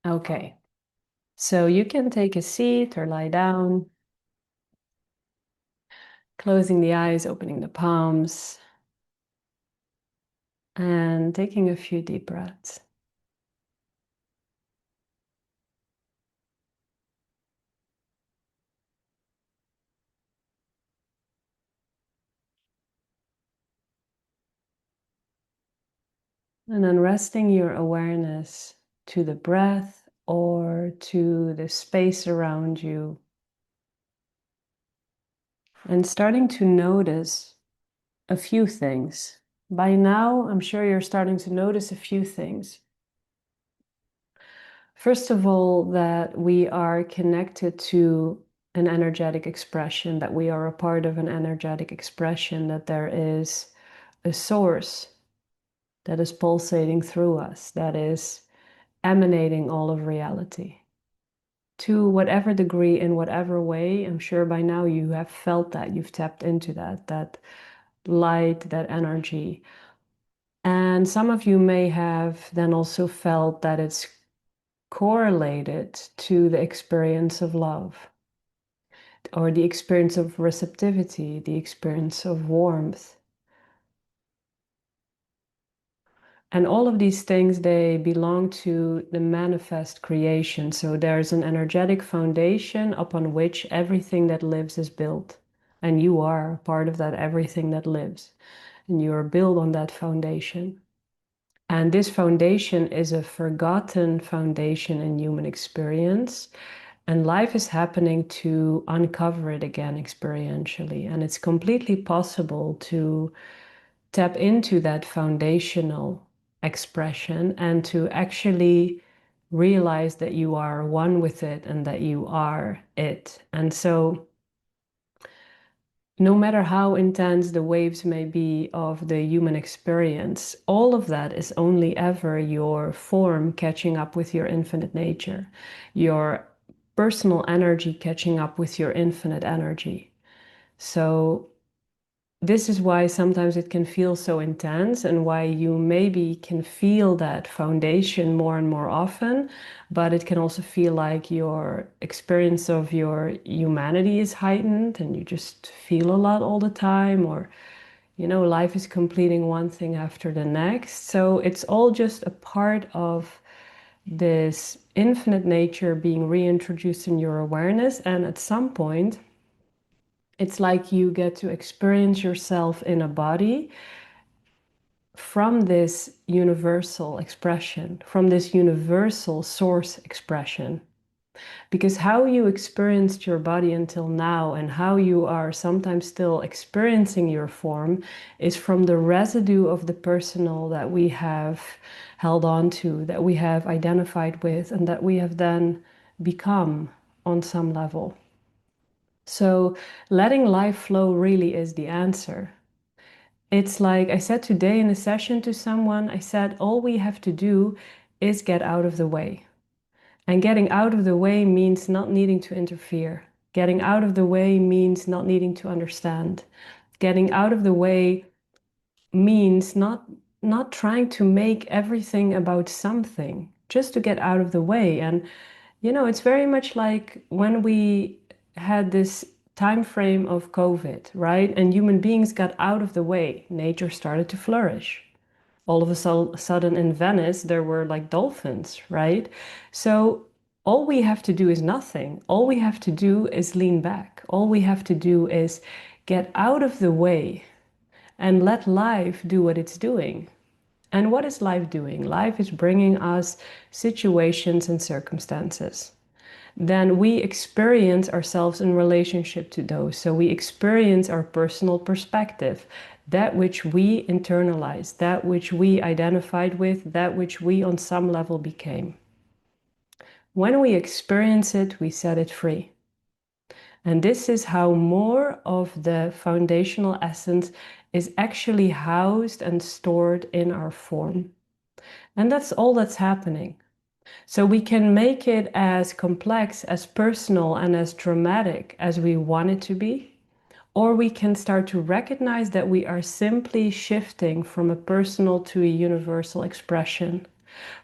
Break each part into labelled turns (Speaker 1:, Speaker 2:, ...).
Speaker 1: Okay, so you can take a seat or lie down, closing the eyes, opening the palms, and taking a few deep breaths. And then resting your awareness to the breath or to the space around you, and starting to notice a few things. By now, I'm sure you're starting to notice a few things. First of all, that we are connected to an energetic expression, that we are a part of an energetic expression, that there is a source that is pulsating through us, that is emanating all of reality. To whatever degree, in whatever way, I'm sure by now you have felt that, you've tapped into that light, that energy. And some of you may have then also felt that it's correlated to the experience of love, or the experience of receptivity, the experience of warmth. And all of these things, they belong to the manifest creation. So there's an energetic foundation upon which everything that lives is built. And you are part of that everything that lives. And you are built on that foundation. And this foundation is a forgotten foundation in human experience. And life is happening to uncover it again experientially. And it's completely possible to tap into that foundational expression and to actually realize that you are one with it and that you are it. And so, no matter how intense the waves may be of the human experience, all of that is only ever your form catching up with your infinite nature, your personal energy catching up with your infinite energy. So this is why sometimes it can feel so intense, and why you maybe can feel that foundation more and more often, but it can also feel like your experience of your humanity is heightened and you just feel a lot all the time, or life is completing one thing after the next. So it's all just a part of this infinite nature being reintroduced in your awareness, and at some point it's like you get to experience yourself in a body from this universal expression, from this universal source expression. Because how you experienced your body until now, and how you are sometimes still experiencing your form, is from the residue of the personal that we have held on to, that we have identified with, and that we have then become on some level. So letting life flow really is the answer. It's like I said today in a session to someone, I said, all we have to do is get out of the way. And getting out of the way means not needing to interfere. Getting out of the way means not needing to understand. Getting out of the way means not trying to make everything about something, just to get out of the way. And it's very much like when we had this time frame of COVID, right? And human beings got out of the way. Nature started to flourish. All of a sudden in Venice, there were like dolphins, right? So all we have to do is nothing. All we have to do is lean back. All we have to do is get out of the way and let life do what it's doing. And what is life doing? Life is bringing us situations and circumstances. Then we experience ourselves in relationship to those. So we experience our personal perspective, that which we internalized, that which we identified with, that which we on some level became. When we experience it, we set it free. And this is how more of the foundational essence is actually housed and stored in our form. And that's all that's happening. So we can make it as complex, as personal, and as dramatic as we want it to be, or we can start to recognize that we are simply shifting from a personal to a universal expression.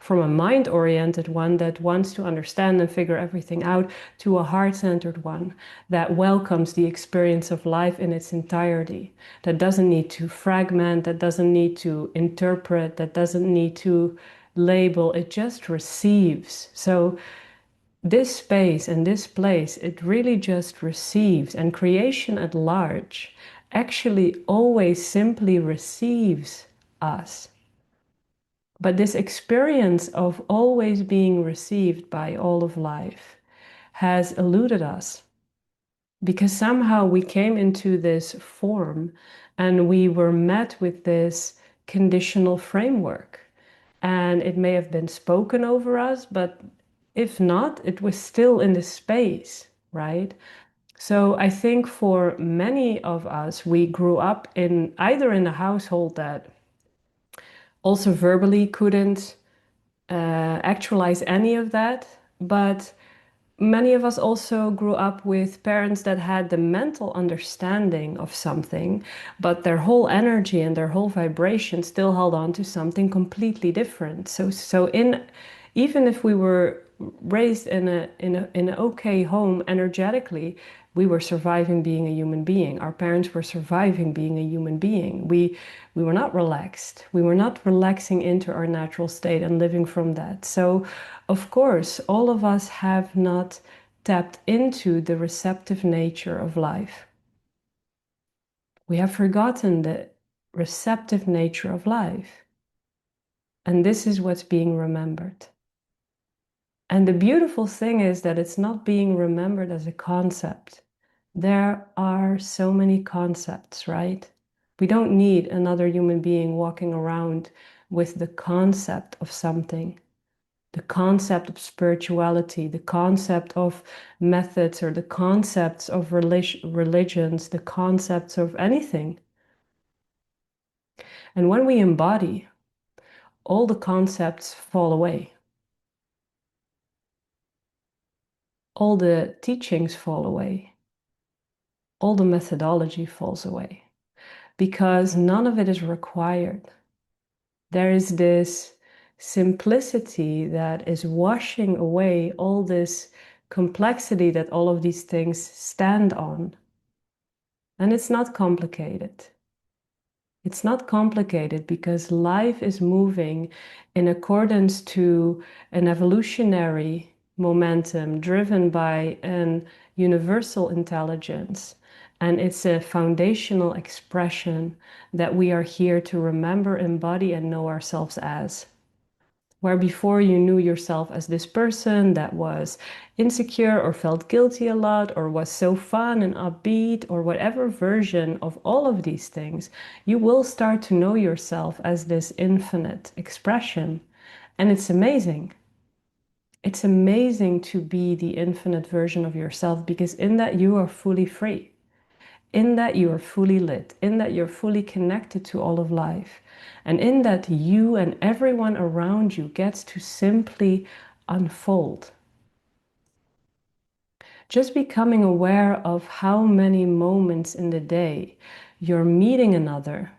Speaker 1: From a mind-oriented one that wants to understand and figure everything out to a heart-centered one that welcomes the experience of life in its entirety, that doesn't need to fragment, that doesn't need to interpret, that doesn't need to label, it just receives. So this space and this place, it really just receives, and creation at large actually always simply receives us. But this experience of always being received by all of life has eluded us because somehow we came into this form and we were met with this conditional framework. And it may have been spoken over us, but if not, it was still in the space, right? So I think for many of us, we grew up in either in a household that also verbally couldn't actualize any of that, but many of us also grew up with parents that had the mental understanding of something, but their whole energy and their whole vibration still held on to something completely different. So even if we were raised in an okay home energetically, we were surviving being a human being. Our parents were surviving being a human being. We were not relaxed. We were not relaxing into our natural state and living from that. So, of course, all of us have not tapped into the receptive nature of life. We have forgotten the receptive nature of life. And this is what's being remembered. And the beautiful thing is that it's not being remembered as a concept. There are so many concepts, right? We don't need another human being walking around with the concept of something, the concept of spirituality, the concept of methods, or the concepts of religions, the concepts of anything. And when we embody, all the concepts fall away. All the teachings fall away. All the methodology falls away because none of it is required. There is this simplicity that is washing away all this complexity that all of these things stand on. And it's not complicated. It's not complicated because life is moving in accordance to an evolutionary momentum driven by an universal intelligence. And it's a foundational expression that we are here to remember, embody, and know ourselves as. Where before you knew yourself as this person that was insecure or felt guilty a lot or was so fun and upbeat or whatever version of all of these things, you will start to know yourself as this infinite expression. And it's amazing. It's amazing to be the infinite version of yourself because in that you are fully free. In that you are fully lit, in that you're fully connected to all of life, and in that you and everyone around you gets to simply unfold. Just becoming aware of how many moments in the day you're meeting another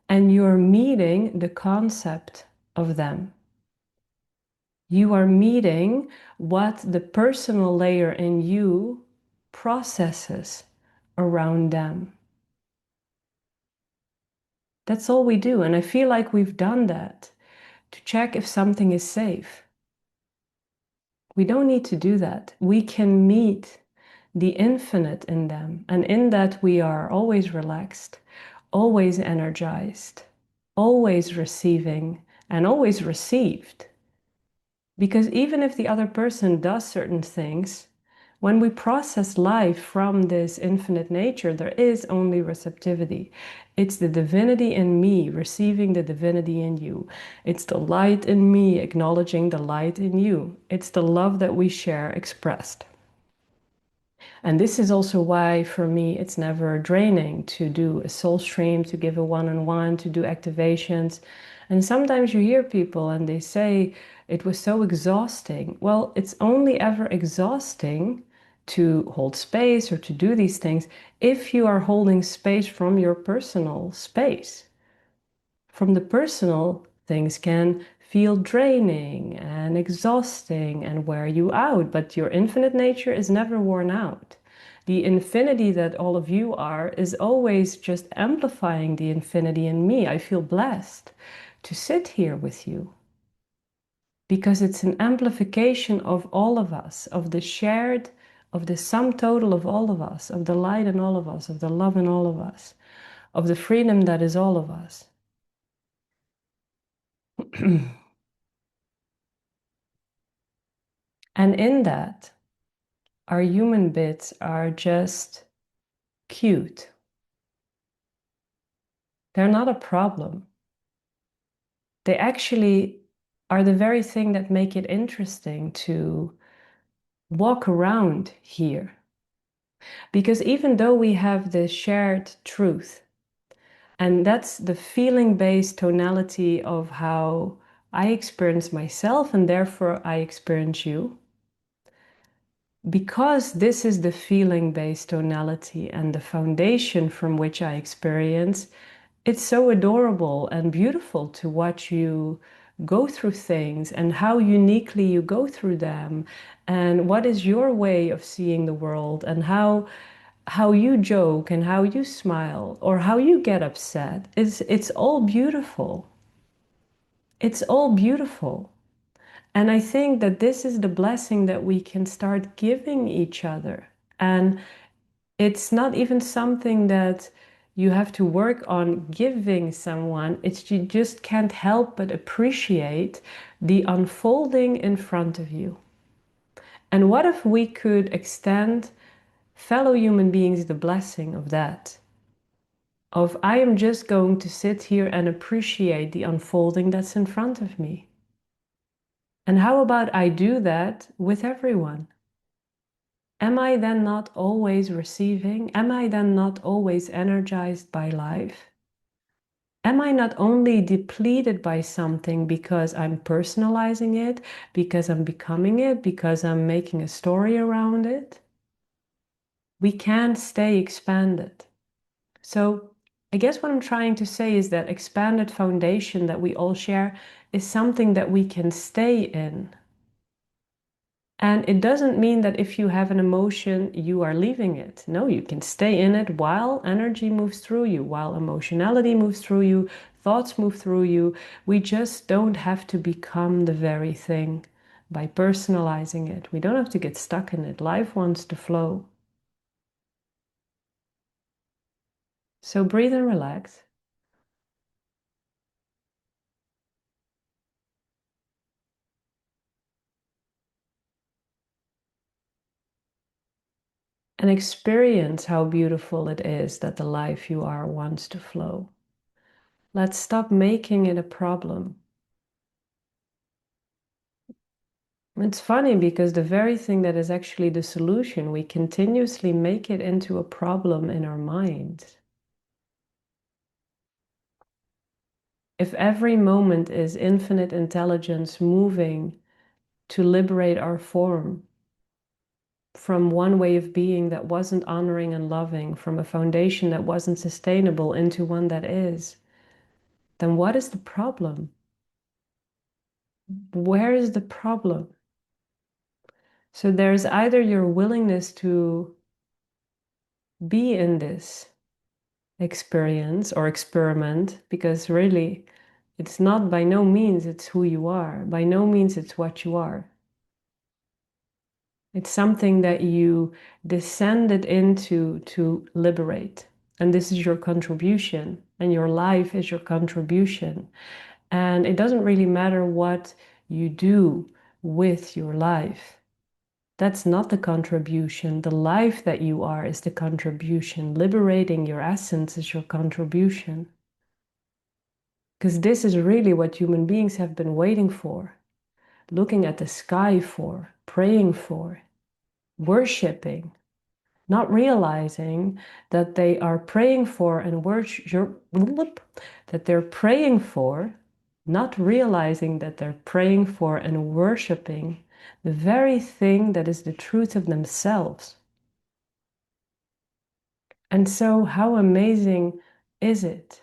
Speaker 1: and you're meeting the concept of them. You are meeting what the personal layer in you processes around them. That's all we do. And I feel like we've done that to check if something is safe. We don't need to do that. We can meet the infinite in them. And in that, we are always relaxed, always energized, always receiving, and always received. Because even if the other person does certain things, when we process life from this infinite nature, there is only receptivity. It's the divinity in me receiving the divinity in you. It's the light in me acknowledging the light in you. It's the love that we share expressed. And this is also why, for me, it's never draining to do a soul stream, to give a one-on-one, to do activations. And sometimes you hear people and they say, it was so exhausting. Well, it's only ever exhausting to hold space or to do these things if you are holding space from your personal space. From the personal, things can feel draining and exhausting and wear you out, but your infinite nature is never worn out. The infinity that all of you are is always just amplifying the infinity in me. I feel blessed to sit here with you because it's an amplification of all of us, of the shared, of the sum total of all of us, of the light in all of us, of the love in all of us, of the freedom that is all of us. And in that, our human bits are just cute. They're not a problem. They actually are the very thing that make it interesting to walk around here. Because even though we have this shared truth, and that's the feeling-based tonality of how I experience myself, and therefore I experience you, because this is the feeling-based tonality and the foundation from which I experience, it's so adorable and beautiful to watch you go through things and how uniquely you go through them and what is your way of seeing the world and how you joke and how you smile or how you get upset. It's all beautiful. It's all beautiful. And I think that this is the blessing that we can start giving each other. And it's not even something that you have to work on giving someone. It's you just can't help but appreciate the unfolding in front of you. And what if we could extend fellow human beings the blessing of that? Of I am just going to sit here and appreciate the unfolding that's in front of me. And how about I do that with everyone? Am I then not always receiving? Am I then not always energized by life? Am I not only depleted by something because I'm personalizing it, because I'm becoming it, because I'm making a story around it? We can't stay expanded. So I guess what I'm trying to say is that expanded foundation that we all share is something that we can stay in. And it doesn't mean that if you have an emotion, you are leaving it. No, you can stay in it while energy moves through you, while emotionality moves through you, thoughts move through you. We just don't have to become the very thing by personalizing it. We don't have to get stuck in it. Life wants to flow. So breathe and relax. And experience how beautiful it is that the life you are wants to flow. Let's stop making it a problem. It's funny because the very thing that is actually the solution, we continuously make it into a problem in our mind. If every moment is infinite intelligence moving to liberate our form from one way of being that wasn't honoring and loving, from a foundation that wasn't sustainable into one that is, then what is the problem? Where is the problem? So there's either your willingness to be in this experience or experiment, because really it's not, by no means it's who you are, by no means it's what you are. It's something that you descended into to liberate, and this is your contribution, and your life is your contribution. And it doesn't really matter what you do with your life. That's not the contribution. The life that you are is the contribution. Liberating your essence is your contribution. Because this is really what human beings have been waiting for, looking at the sky for, praying for, worshiping, not realizing that they are praying for and that they're praying for, not realizing that they're praying for and worshiping the very thing that is the truth of themselves. And so, how amazing is it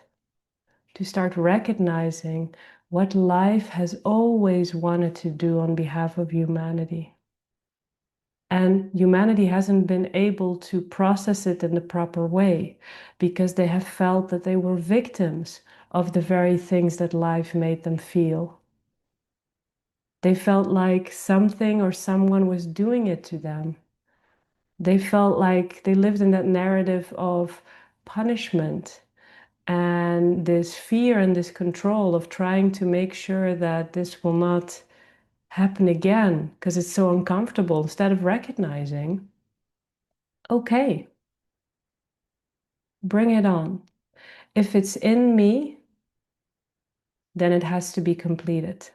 Speaker 1: to start recognizing what life has always wanted to do on behalf of humanity. And humanity hasn't been able to process it in the proper way because they have felt that they were victims of the very things that life made them feel. They felt like something or someone was doing it to them. They felt like they lived in that narrative of punishment and this fear and this control of trying to make sure that this will not happen again because it's so uncomfortable, instead of recognizing, okay, bring it on. If it's in me, then it has to be completed.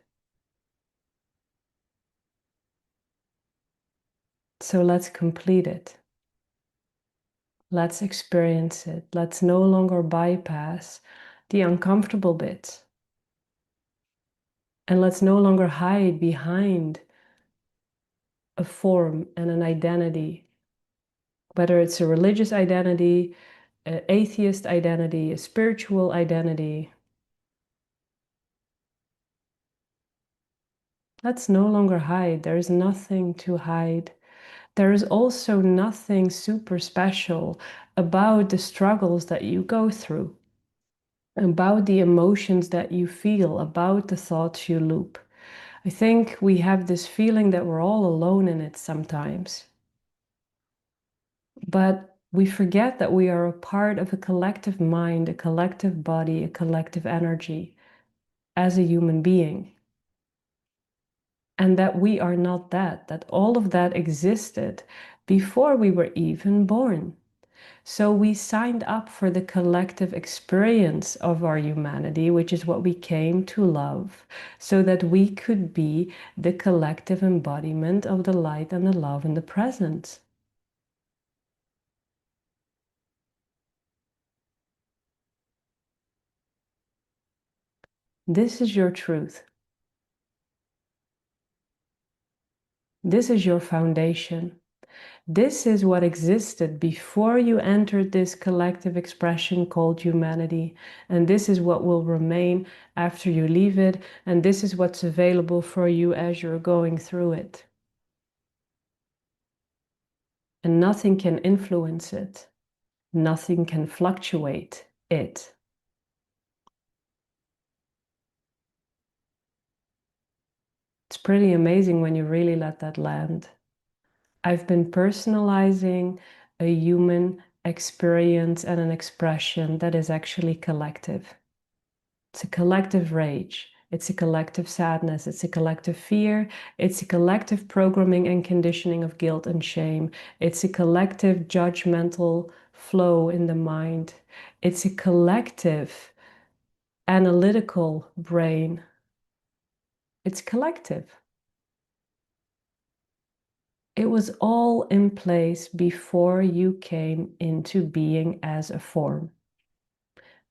Speaker 1: So let's complete it. Let's experience it. Let's no longer bypass the uncomfortable bits. And let's no longer hide behind a form and an identity, whether it's a religious identity, an atheist identity, a spiritual identity. Let's no longer hide. There is nothing to hide. There is also nothing super special about the struggles that you go through, about the emotions that you feel, about the thoughts you loop. I think we have this feeling that we're all alone in it sometimes. But we forget that we are a part of a collective mind, a collective body, a collective energy as a human being. And that we are not that all of that existed before we were even born. So we signed up for the collective experience of our humanity, which is what we came to love, so that we could be the collective embodiment of the light and the love in the present. This is your truth. This is your foundation. This is what existed before you entered this collective expression called humanity. And this is what will remain after you leave it. And this is what's available for you as you're going through it. And nothing can influence it. Nothing can fluctuate it. It's pretty amazing when you really let that land. I've been personalizing a human experience and an expression that is actually collective. It's a collective rage. It's a collective sadness. It's a collective fear. It's a collective programming and conditioning of guilt and shame. It's a collective judgmental flow in the mind. It's a collective analytical brain. It's collective. It was all in place before you came into being as a form.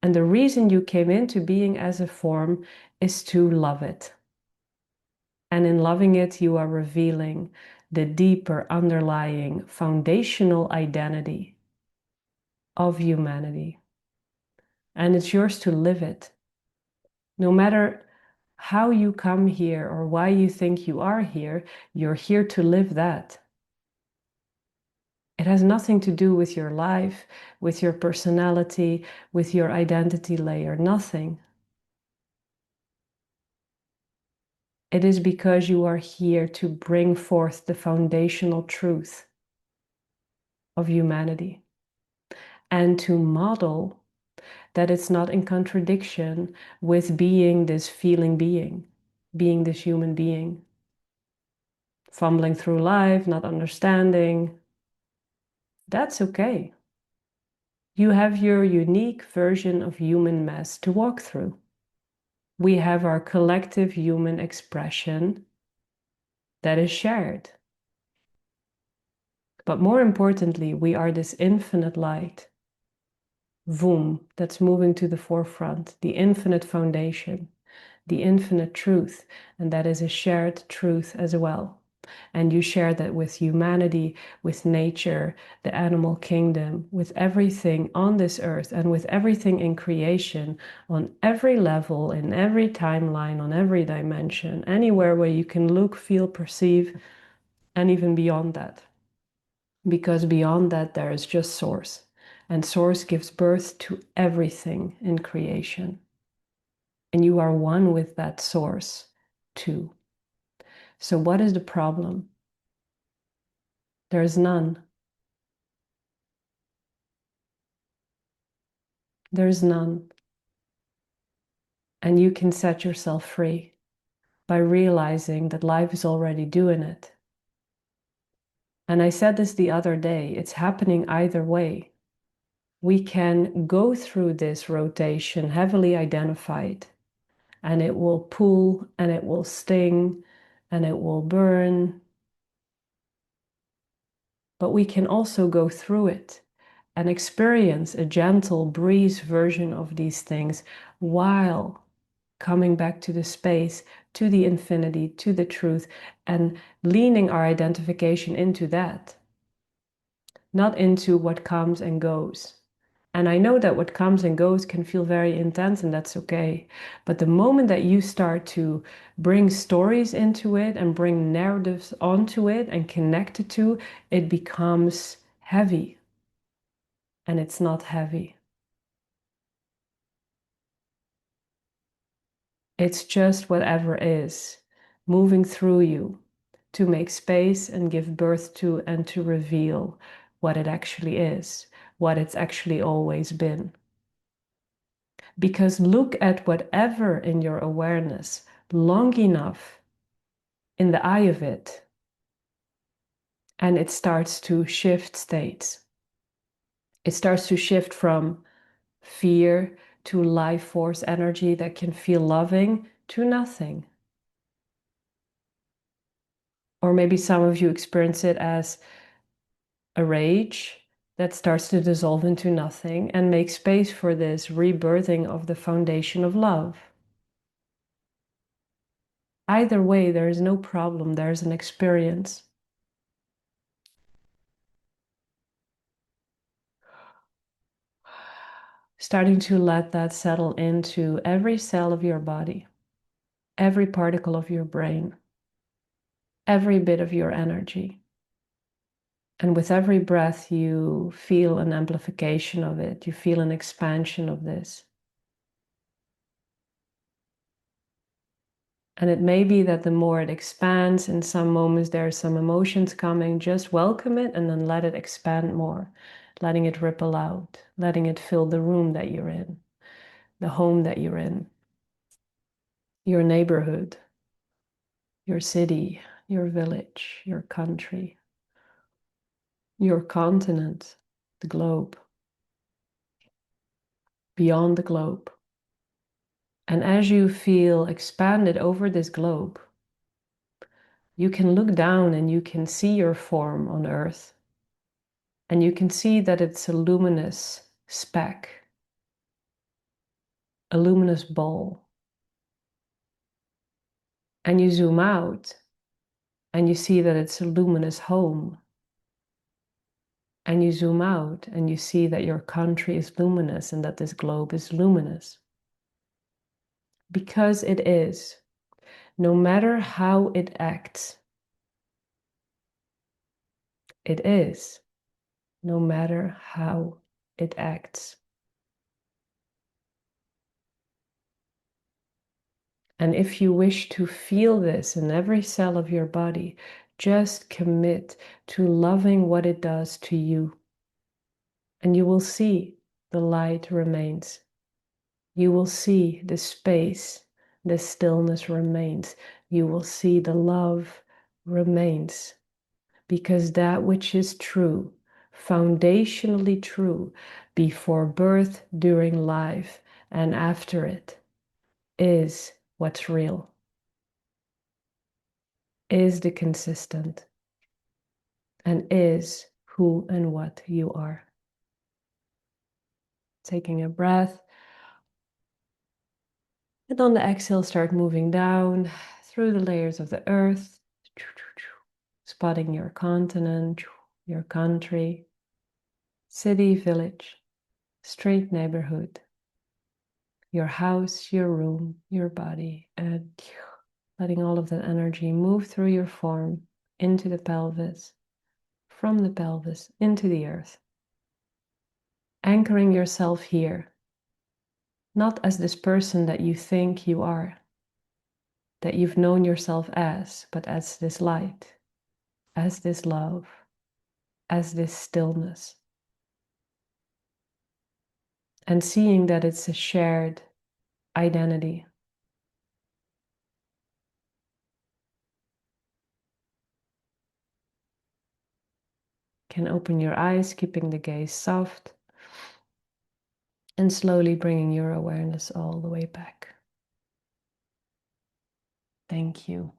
Speaker 1: And the reason you came into being as a form is to love it. And in loving it, you are revealing the deeper underlying foundational identity of humanity. And it's yours to live it. No matter how you come here or why you think you are here, you're here to live that. It has nothing to do with your life, with your personality, with your identity layer, nothing. It is because you are here to bring forth the foundational truth of humanity and to model that it's not in contradiction with being this feeling being, being this human being, fumbling through life, not understanding. That's okay. You have your unique version of human mess to walk through. We have our collective human expression that is shared. But more importantly, we are this infinite light, Voom, that's moving to the forefront, the infinite foundation, the infinite truth, and that is a shared truth as well. and you share that with humanity, with nature, the animal kingdom, with everything on this earth, and with everything in creation, on every level, in every timeline, on every dimension, anywhere where you can look, feel, perceive, and even beyond that. Because beyond that, there is just Source, and Source gives birth to everything in creation. And you are one with that Source too. So, what is the problem? There is none. There is none. And you can set yourself free by realizing that life is already doing it. And I said this the other day, it's happening either way. We can go through this rotation heavily identified, and it will pull and it will sting and it will burn. But we can also go through it and experience a gentle breeze version of these things while coming back to the space, to the infinity, to the truth, and leaning our identification into that, not into what comes and goes. And I know that what comes and goes can feel very intense, and that's okay. But the moment that you start to bring stories into it and bring narratives onto it and connect it to, it becomes heavy. And it's not heavy. It's just whatever is moving through you to make space and give birth to and to reveal what it actually is, what it's actually always been. Because look at whatever in your awareness long enough in the eye of it, and it starts to shift states. It starts to shift from fear to life force energy that can feel loving to nothing. Or maybe some of you experience it as a rage that starts to dissolve into nothing and make space for this rebirthing of the foundation of love. Either way, there is no problem, there's an experience. Starting to let that settle into every cell of your body, every particle of your brain, every bit of your energy. And with every breath, you feel an amplification of it. You feel an expansion of this. And it may be that the more it expands, in some moments there are some emotions coming, just welcome it and then let it expand more, letting it ripple out, letting it fill the room that you're in, the home that you're in, your neighborhood, your city, your village, your country, your continent, the globe, beyond the globe. And as you feel expanded over this globe, you can look down and you can see your form on earth. And you can see that it's a luminous speck, a luminous ball. And you zoom out and you see that it's a luminous home. And you zoom out and you see that your country is luminous and that this globe is luminous. Because it is, no matter how it acts, it is, no matter how it acts. And if you wish to feel this in every cell of your body, just commit to loving what it does to you. And you will see the light remains. You will see the space, the stillness remains. You will see the love remains. Because that which is true, foundationally true, before birth, during life, and after it, is what's real, is the consistent, and is who and what you are. Taking a breath, and on the exhale, start moving down through the layers of the earth, spotting your continent, your country, city, village, street, neighborhood, your house, your room, your body, and letting all of that energy move through your form into the pelvis, from the pelvis into the earth. Anchoring yourself here, not as this person that you think you are, that you've known yourself as, but as this light, as this love, as this stillness. And seeing that it's a shared identity. Can open your eyes, keeping the gaze soft, and slowly bringing your awareness all the way back. Thank you.